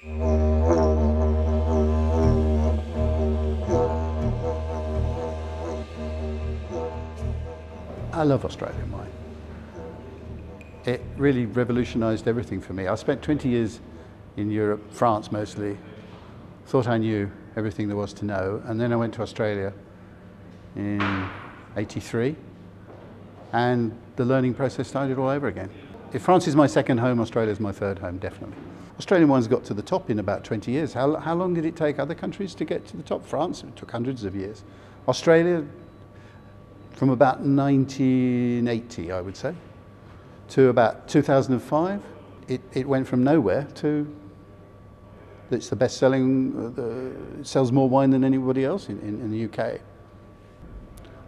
I love Australian wine. It really revolutionised everything for me. I spent 20 years in Europe, France mostly, thought I knew everything there was to know, and then I went to Australia in '83, and the learning process started all over again. If France is my second home, Australia is my third home, definitely. Australian wines got to the top in about 20 years. How long did it take other countries to get to the top? France, it took hundreds of years. Australia, from about 1980, I would say, to about 2005, it went from nowhere to it's the best-selling, it sells more wine than anybody else in the UK.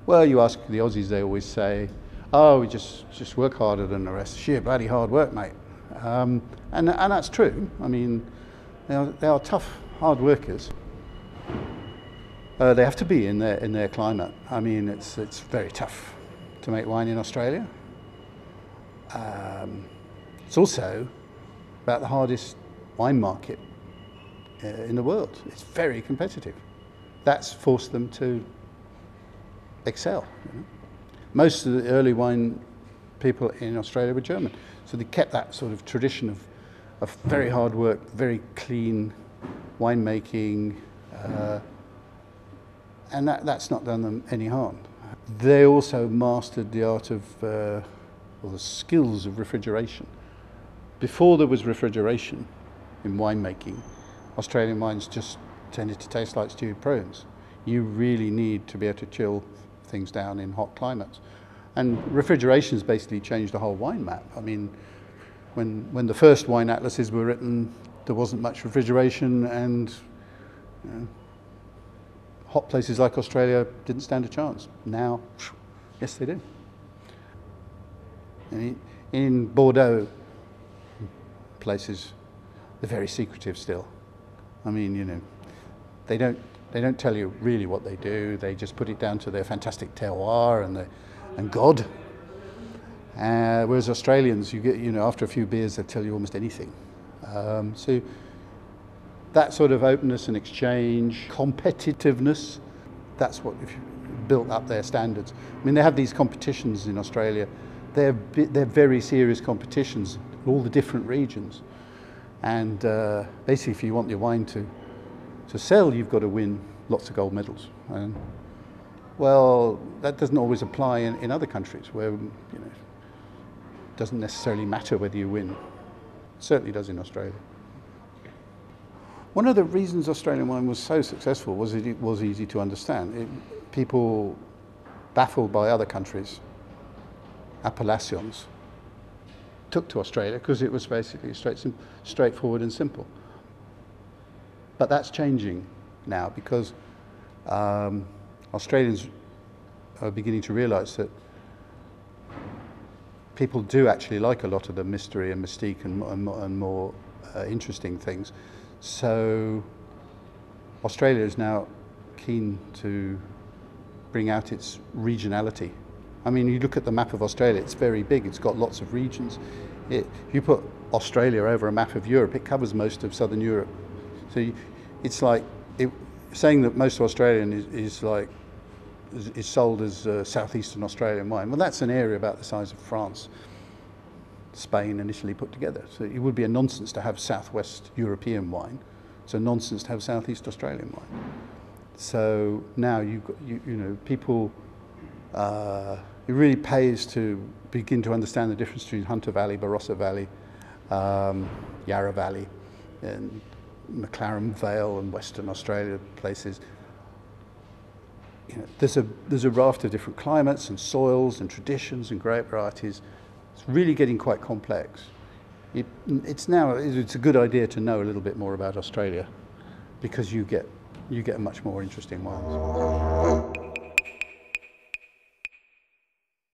Well, you ask the Aussies, they always say, oh, we just work harder than the rest. Sheer bloody hard work, mate. And that's true. I mean, they are tough, hard workers. They have to be in their climate. I mean, it's very tough to make wine in Australia. It's also about the hardest wine market in the world. It's very competitive. That's forced them to excel. You know? Most of the early wine people in Australia were German, so they kept that sort of tradition of very hard work, very clean winemaking, and that's not done them any harm. They also mastered the art of, or the skills of refrigeration. Before there was refrigeration in winemaking, Australian wines just tended to taste like stewed prawns. You really need to be able to chill things down in hot climates. And refrigeration's basically changed the whole wine map. I mean, when the first wine atlases were written, there wasn't much refrigeration, and you know, hot places like Australia didn't stand a chance. Now, yes they do. And in Bordeaux places, they're very secretive still. I mean, you know, they don't tell you really what they do. They just put it down to their fantastic terroir and God. Whereas Australians, you get, you know, after a few beers, they'll tell you almost anything. So that sort of openness and exchange, competitiveness, that's what built up their standards. I mean, they have these competitions in Australia. They're very serious competitions in all the different regions. And basically, if you want your wine to sell, you've got to win lots of gold medals. And, well, that doesn't always apply in other countries where, you know, it doesn't necessarily matter whether you win. It certainly does in Australia. One of the reasons Australian wine was so successful was it was easy to understand. People baffled by other countries, appellations, took to Australia because it was basically straightforward and simple. But that's changing now because Australians are beginning to realise that people do actually like a lot of the mystery and mystique and more interesting things. So Australia is now keen to bring out its regionality. I mean, you look at the map of Australia, it's very big, it's got lots of regions. If you put Australia over a map of Europe, it covers most of southern Europe. So it's like, saying that most of Australian is sold as southeastern Australian wine. Well, that's an area about the size of France, Spain and Italy put together. So it would be a nonsense to have southwest European wine. It's a nonsense to have southeast Australian wine. So now you know, people, it really pays to begin to understand the difference between Hunter Valley, Barossa Valley, Yarra Valley, and McLaren Vale and Western Australia places. You know, there's a raft of different climates and soils and traditions and grape varieties. It's really getting quite complex. It's a good idea to know a little bit more about Australia because you get much more interesting wines.